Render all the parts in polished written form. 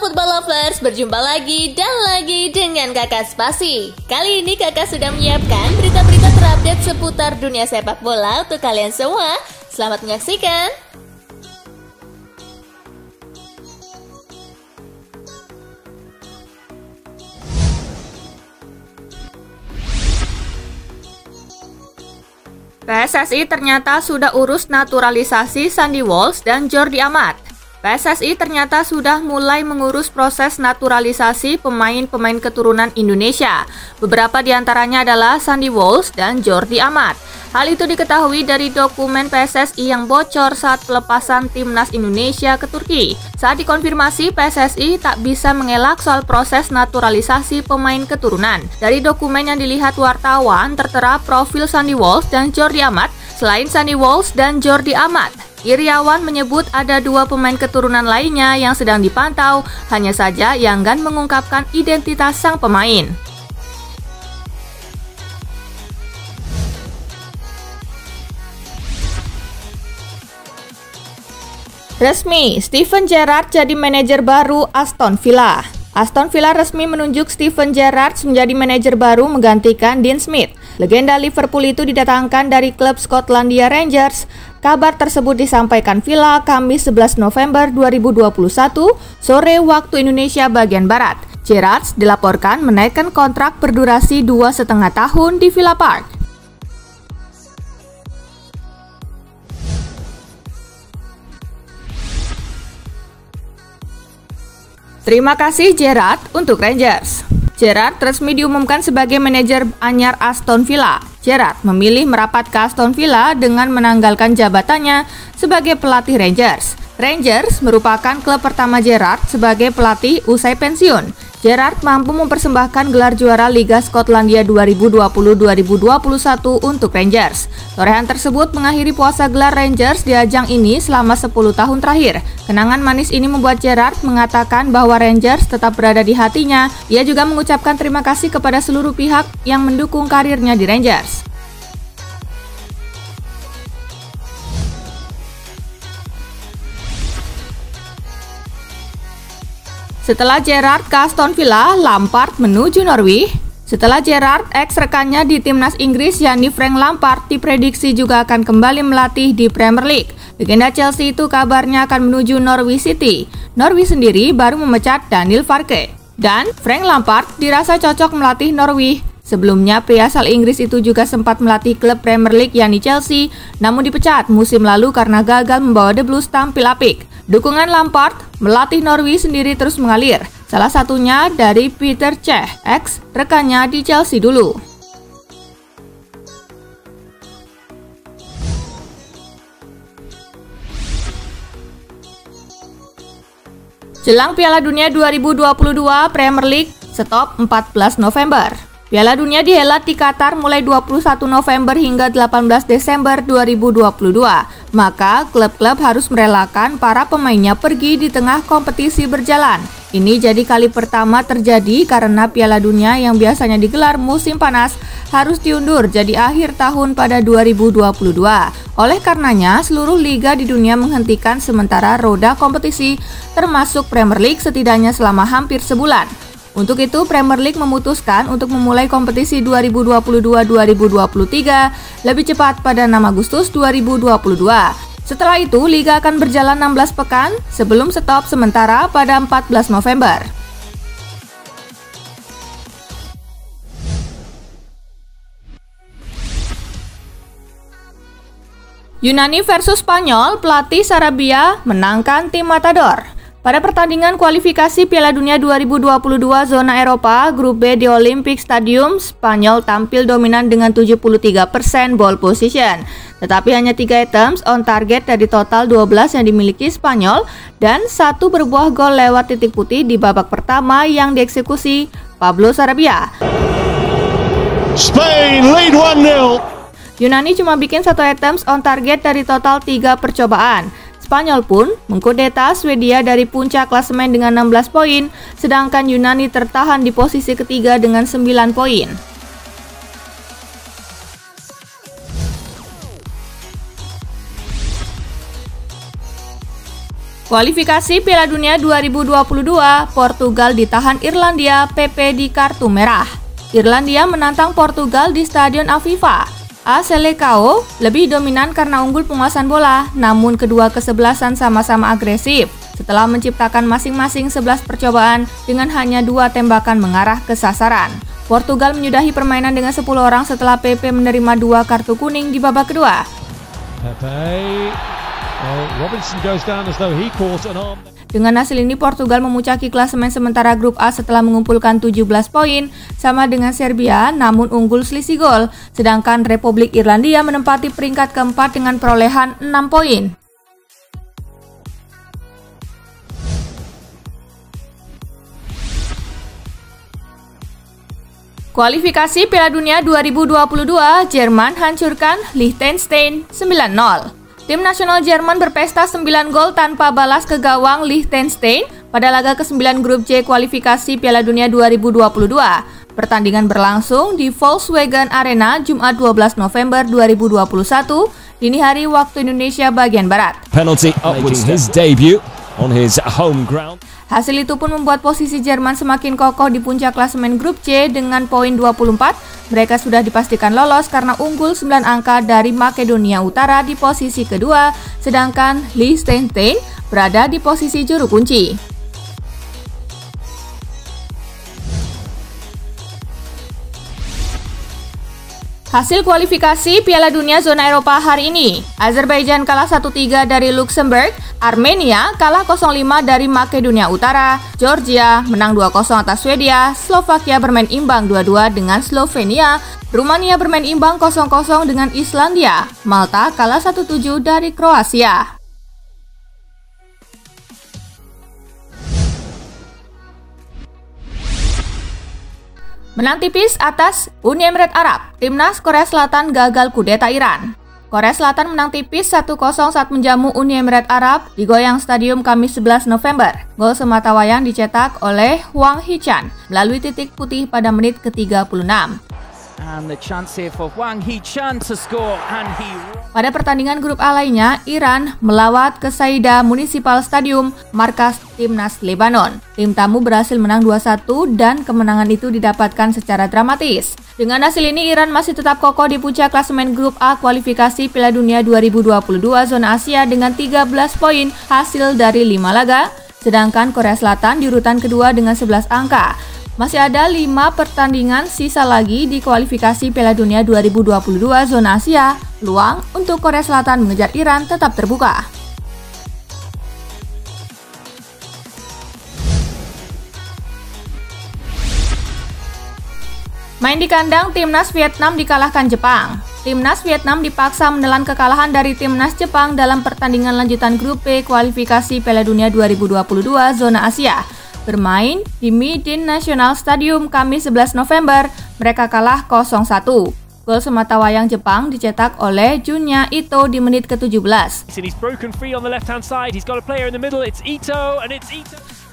Football Lovers, berjumpa lagi dan lagi dengan Kakak Spasi. Kali ini Kakak sudah menyiapkan berita-berita terupdate seputar dunia sepak bola untuk kalian semua. Selamat menyaksikan. PSSI ternyata sudah urus naturalisasi Sandy Walsh dan Jordi Amat. PSSI ternyata sudah mulai mengurus proses naturalisasi pemain-pemain keturunan Indonesia. Beberapa diantaranya adalah Sandy Walsh dan Jordi Amat. Hal itu diketahui dari dokumen PSSI yang bocor saat pelepasan timnas Indonesia ke Turki. Saat dikonfirmasi, PSSI tak bisa mengelak soal proses naturalisasi pemain keturunan. Dari dokumen yang dilihat wartawan, tertera profil Sandy Walsh dan Jordi Amat. Selain Sandy Walsh dan Jordi Amat, Iriawan menyebut ada dua pemain keturunan lainnya yang sedang dipantau, hanya saja ia enggan mengungkapkan identitas sang pemain. Resmi, Steven Gerrard jadi manajer baru Aston Villa. Aston Villa resmi menunjuk Steven Gerrard menjadi manajer baru menggantikan Dean Smith. Legenda Liverpool itu didatangkan dari klub Skotlandia Rangers. Kabar tersebut disampaikan Villa Kamis 11 November 2021 sore waktu Indonesia bagian Barat. Gerrard dilaporkan menaikkan kontrak berdurasi 2,5 tahun di Villa Park. Terima kasih Gerrard untuk Rangers. Gerrard resmi diumumkan sebagai manajer anyar Aston Villa. Gerrard memilih merapat ke Aston Villa dengan menanggalkan jabatannya sebagai pelatih Rangers. Rangers merupakan klub pertama Gerrard sebagai pelatih usai pensiun. Gerrard mampu mempersembahkan gelar juara Liga Skotlandia 2020-2021 untuk Rangers. Torehan tersebut mengakhiri puasa gelar Rangers di ajang ini selama 10 tahun terakhir. Kenangan manis ini membuat Gerrard mengatakan bahwa Rangers tetap berada di hatinya. Ia juga mengucapkan terima kasih kepada seluruh pihak yang mendukung karirnya di Rangers. Setelah Gerrard ke Aston Villa, Lampard menuju Norwich. Setelah Gerrard, ex-rekannya di timnas Inggris yakni Frank Lampard diprediksi juga akan kembali melatih di Premier League. Legenda Chelsea itu kabarnya akan menuju Norwich City. Norwich sendiri baru memecat Daniel Farke. Dan Frank Lampard dirasa cocok melatih Norwich. Sebelumnya, pria asal Inggris itu juga sempat melatih klub Premier League yakni Chelsea, namun dipecat musim lalu karena gagal membawa The Blues tampil apik. Dukungan Lampard melatih Norwich sendiri terus mengalir, salah satunya dari Peter Cech, ex-rekannya di Chelsea dulu. Jelang Piala Dunia 2022 Premier League stop 14 November. Piala Dunia dihelat di Qatar mulai 21 November hingga 18 Desember 2022. Maka klub-klub harus merelakan para pemainnya pergi di tengah kompetisi berjalan. Ini jadi kali pertama terjadi karena Piala Dunia yang biasanya digelar musim panas harus diundur jadi akhir tahun pada 2022. Oleh karenanya, seluruh liga di dunia menghentikan sementara roda kompetisi termasuk Premier League setidaknya selama hampir sebulan. Untuk itu, Premier League memutuskan untuk memulai kompetisi 2022-2023 lebih cepat pada 6 Agustus 2022. Setelah itu, Liga akan berjalan 16 pekan sebelum stop sementara pada 14 November. Yunani versus Spanyol, pelatih Sarabia menangkan tim Matador. Pada pertandingan kualifikasi Piala Dunia 2022 zona Eropa, Grup B di Olympic Stadium, Spanyol tampil dominan dengan 73% ball position. Tetapi hanya 3 attempts on target dari total 12 yang dimiliki Spanyol dan 1 berbuah gol lewat titik putih di babak pertama yang dieksekusi Pablo Sarabia. Spain lead 1-0. Yunani cuma bikin 1 attempts on target dari total 3 percobaan. Spanyol pun mengkudeta Swedia dari puncak klasemen dengan 16 poin, sedangkan Yunani tertahan di posisi ketiga dengan 9 poin. Kualifikasi Piala Dunia 2022, Portugal ditahan Irlandia PP di kartu merah. Irlandia menantang Portugal di Stadion Aviva. AS Selecao lebih dominan karena unggul penguasaan bola, namun kedua kesebelasan sama-sama agresif setelah menciptakan masing-masing 11 percobaan dengan hanya 2 tembakan mengarah ke sasaran. Portugal menyudahi permainan dengan 10 orang setelah PP menerima 2 kartu kuning di babak kedua. Dengan hasil ini Portugal memuncaki klasemen sementara grup A setelah mengumpulkan 17 poin sama dengan Serbia namun unggul selisih gol, sedangkan Republik Irlandia menempati peringkat keempat dengan perolehan 6 poin. Kualifikasi Piala Dunia 2022, Jerman hancurkan Liechtenstein 9-0. Tim nasional Jerman berpesta 9 gol tanpa balas ke gawang Liechtenstein pada laga ke-9 grup C kualifikasi Piala Dunia 2022. Pertandingan berlangsung di Volkswagen Arena Jumat 12 November 2021 dini hari waktu Indonesia bagian barat. Penalty making his debut on his home ground. Hasil itu pun membuat posisi Jerman semakin kokoh di puncak klasemen grup C dengan poin 24. Mereka sudah dipastikan lolos karena unggul 9 angka dari Makedonia Utara di posisi kedua, sedangkan Liechtenstein berada di posisi juru kunci. Hasil kualifikasi Piala Dunia zona Eropa hari ini, Azerbaijan kalah 1-3 dari Luxembourg, Armenia kalah 0-5 dari Makedonia Utara, Georgia menang 2-0 atas Swedia, Slovakia bermain imbang 2-2 dengan Slovenia, Rumania bermain imbang 0-0 dengan Islandia, Malta kalah 1-7 dari Kroasia. Menang tipis atas Uni Emirat Arab, timnas Korea Selatan gagal kudeta Iran. Korea Selatan menang tipis 1-0 saat menjamu Uni Emirat Arab di Goyang Stadium Kamis 11 November. Gol sematawayang dicetak oleh Hwang Hee-chan melalui titik putih pada menit ke-36. And the chance here for Hwang Hee-chan to score and he... Pada pertandingan grup A lainnya, Iran melawat ke Saida Municipal Stadium, markas timnas Lebanon. Tim tamu berhasil menang 2-1 dan kemenangan itu didapatkan secara dramatis. Dengan hasil ini, Iran masih tetap kokoh di puncak klasemen grup A kualifikasi Piala Dunia 2022 zona Asia dengan 13 poin hasil dari 5 laga, sedangkan Korea Selatan di urutan kedua dengan 11 angka. Masih ada 5 pertandingan sisa lagi di kualifikasi Piala Dunia 2022 zona Asia. Peluang untuk Korea Selatan mengejar Iran tetap terbuka. Main di kandang, timnas Vietnam dikalahkan Jepang. Timnas Vietnam dipaksa menelan kekalahan dari timnas Jepang dalam pertandingan lanjutan grup B kualifikasi Piala Dunia 2022 zona Asia. Bermain di Midin National Stadium Kamis 11 November, mereka kalah 0-1. Gol sematawayang Jepang dicetak oleh Junya Ito di menit ke-17.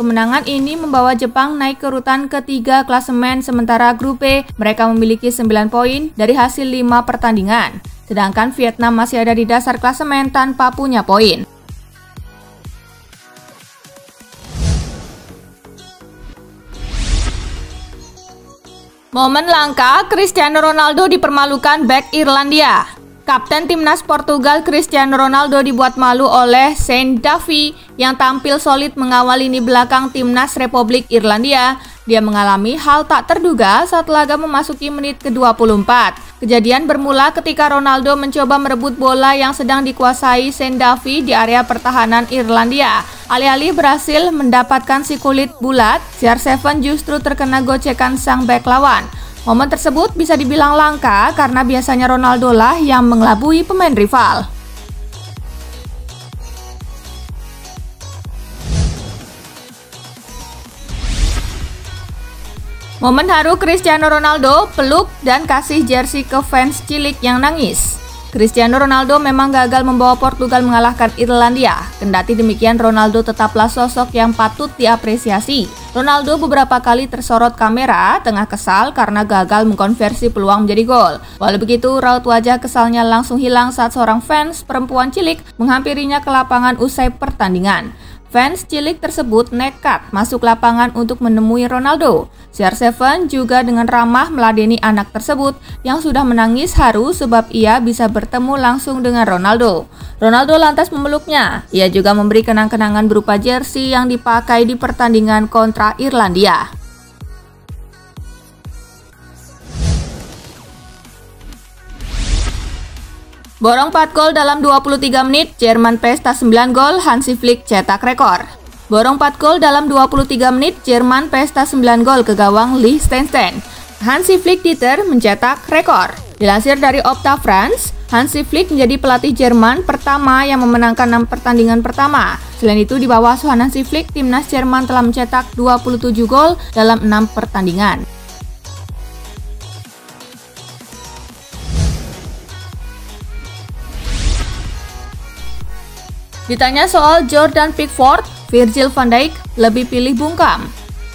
Kemenangan ini membawa Jepang naik ke urutan ketiga klasemen sementara grup B. Mereka memiliki 9 poin dari hasil 5 pertandingan. Sedangkan Vietnam masih ada di dasar klasemen tanpa punya poin. Momen langka, Cristiano Ronaldo dipermalukan bek Irlandia. Kapten timnas Portugal Cristiano Ronaldo dibuat malu oleh Shane Duffy yang tampil solid mengawal lini belakang timnas Republik Irlandia. Dia mengalami hal tak terduga saat laga memasuki menit ke-24. Kejadian bermula ketika Ronaldo mencoba merebut bola yang sedang dikuasai Shane Duffy di area pertahanan Irlandia. Alih-alih berhasil mendapatkan si kulit bulat, CR7 justru terkena gocekan sang bek lawan. Momen tersebut bisa dibilang langka karena biasanya Ronaldo lah yang mengelabui pemain rival. Momen haru Cristiano Ronaldo, peluk dan kasih jersey ke fans cilik yang nangis. Cristiano Ronaldo memang gagal membawa Portugal mengalahkan Irlandia. Kendati demikian, Ronaldo tetaplah sosok yang patut diapresiasi. Ronaldo beberapa kali tersorot kamera, tengah kesal karena gagal mengkonversi peluang menjadi gol. Walau begitu, raut wajah kesalnya langsung hilang saat seorang fans perempuan cilik menghampirinya ke lapangan usai pertandingan. Fans cilik tersebut nekat masuk lapangan untuk menemui Ronaldo. CR7 juga dengan ramah meladeni anak tersebut yang sudah menangis haru sebab ia bisa bertemu langsung dengan Ronaldo. Ronaldo lantas memeluknya. Ia juga memberi kenang-kenangan berupa jersey yang dipakai di pertandingan kontra Irlandia. Borong 4 gol dalam 23 menit, Jerman pesta 9 gol, Hansi Flick cetak rekor. Borong 4 gol dalam 23 menit, Jerman pesta 9 gol ke gawang Liechtenstein. Hansi Flick Dieter mencetak rekor. Dilansir dari Opta France, Hansi Flick menjadi pelatih Jerman pertama yang memenangkan 6 pertandingan pertama. Selain itu, di bawah asuhan Hansi Flick, timnas Jerman telah mencetak 27 gol dalam 6 pertandingan. Ditanya soal Jordan Pickford, Virgil van Dijk lebih pilih bungkam.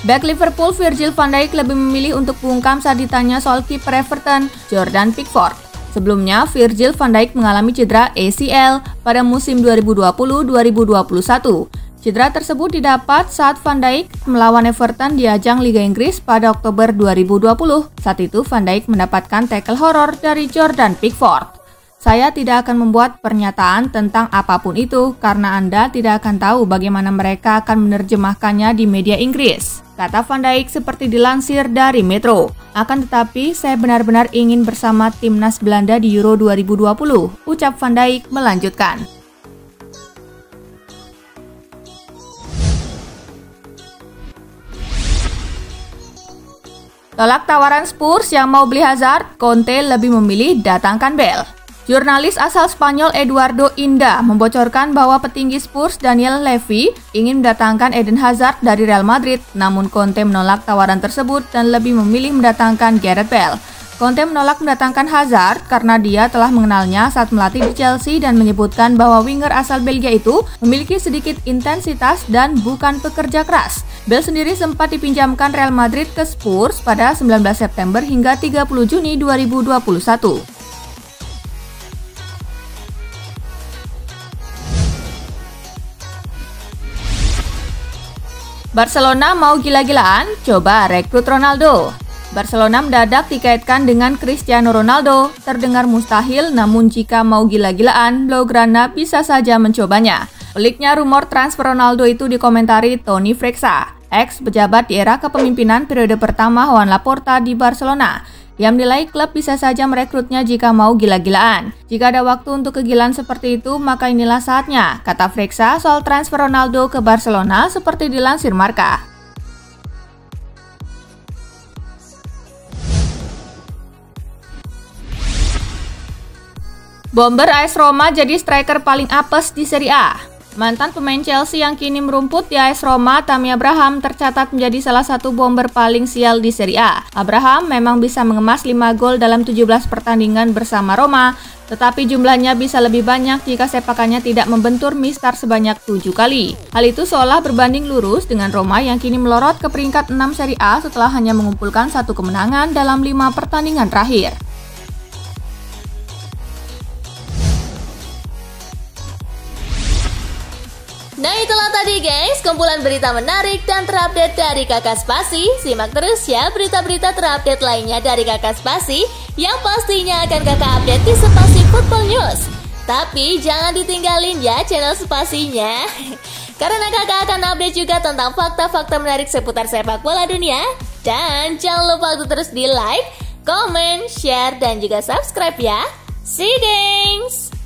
Bek Liverpool Virgil van Dijk lebih memilih untuk bungkam saat ditanya soal kiper Everton, Jordan Pickford. Sebelumnya, Virgil van Dijk mengalami cedera ACL pada musim 2020-2021. Cedera tersebut didapat saat Van Dijk melawan Everton di ajang Liga Inggris pada Oktober 2020. Saat itu, Van Dijk mendapatkan tackle horor dari Jordan Pickford. Saya tidak akan membuat pernyataan tentang apapun itu karena Anda tidak akan tahu bagaimana mereka akan menerjemahkannya di media Inggris, kata Van Dijk seperti dilansir dari Metro. Akan tetapi, saya benar-benar ingin bersama timnas Belanda di Euro 2020, ucap Van Dijk melanjutkan. Tolak tawaran Spurs yang mau beli Hazard, Conte lebih memilih datangkan Bale. Jurnalis asal Spanyol Eduardo Inda membocorkan bahwa petinggi Spurs Daniel Levy ingin mendatangkan Eden Hazard dari Real Madrid, namun Conte menolak tawaran tersebut dan lebih memilih mendatangkan Gareth Bale. Conte menolak mendatangkan Hazard karena dia telah mengenalnya saat melatih di Chelsea dan menyebutkan bahwa winger asal Belgia itu memiliki sedikit intensitas dan bukan pekerja keras. Bale sendiri sempat dipinjamkan Real Madrid ke Spurs pada 19 September hingga 30 Juni 2021. Barcelona mau gila-gilaan, coba rekrut Ronaldo. Barcelona mendadak dikaitkan dengan Cristiano Ronaldo. Terdengar mustahil, namun jika mau gila-gilaan, Blaugrana bisa saja mencobanya. Peliknya rumor transfer Ronaldo itu dikomentari Toni Freksa, ex-pejabat di era kepemimpinan periode pertama Joan Laporta di Barcelona. Ia menilai klub bisa saja merekrutnya jika mau gila-gilaan. Jika ada waktu untuk kegilaan seperti itu, maka inilah saatnya, kata Freksa soal transfer Ronaldo ke Barcelona seperti dilansir Marca. Bomber AS Roma jadi striker paling apes di Serie A. Mantan pemain Chelsea yang kini merumput di AS Roma, Tammy Abraham, tercatat menjadi salah satu bomber paling sial di Serie A. Abraham memang bisa mengemas 5 gol dalam 17 pertandingan bersama Roma, tetapi jumlahnya bisa lebih banyak jika sepakannya tidak membentur mistar sebanyak 7 kali. Hal itu seolah berbanding lurus dengan Roma yang kini melorot ke peringkat 6 Serie A setelah hanya mengumpulkan 1 kemenangan dalam 5 pertandingan terakhir. Nah itulah tadi guys, kumpulan berita menarik dan terupdate dari Kakak Spasi. Simak terus ya berita-berita terupdate lainnya dari Kakak Spasi yang pastinya akan Kakak update di Spasi Football News. Tapi jangan ditinggalin ya channel Spasinya, karena Kakak akan update juga tentang fakta-fakta menarik seputar sepak bola dunia. Dan jangan lupa untuk terus di like, comment, share, dan juga subscribe ya. See you guys!